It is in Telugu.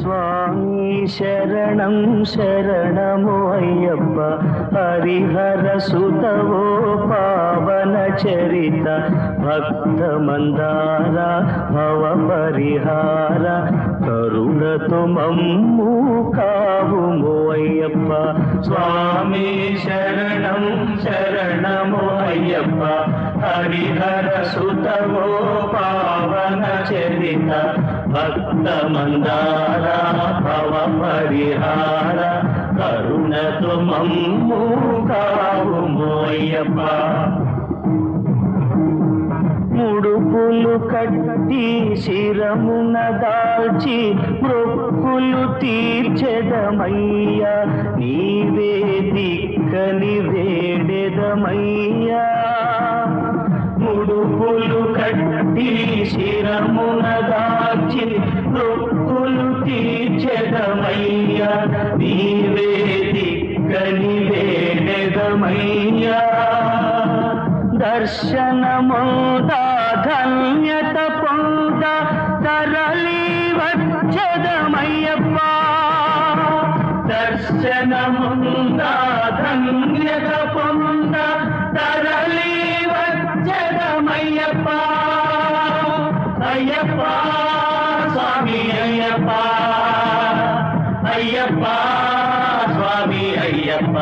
స్వామి శరణం శరణము అయ్యప్ప హరిహర సుతవో పావన చరిత భక్త మందార భవ పరిహార కరుణతో మమ్ము కావుము అయ్యప్ప. స్వామి శరణం శరణము అయ్యప్ప హరిహర సుతవో పావన చరిత భక్త మందార భవ పరిహార కరుణతో మమ్ము కావుము అయ్యప్ప. ముడుపులు కట్టి శిరమున దాల్చి మొక్కులు తీర్చెదమయ్యా నీవే దిక్కని వేడెదమయ్యా. ముడుపులు కట్టి శిరమున దాల్చి మొక్కులు తీర్చెదమయ్యా నీవే దిక్కని వేడెదమయ్యా. దర్శనముంద ధన్యత పొంద తరలి వచ్చదమయ్యప్ప. దర్శనముంద ధన్యత పొంద తరలి వచ్చదమయ్యప్ప. అయ్యప్ప స్వామి అయ్యప్ప అయ్యప్ప స్వామి అయ్యప్ప.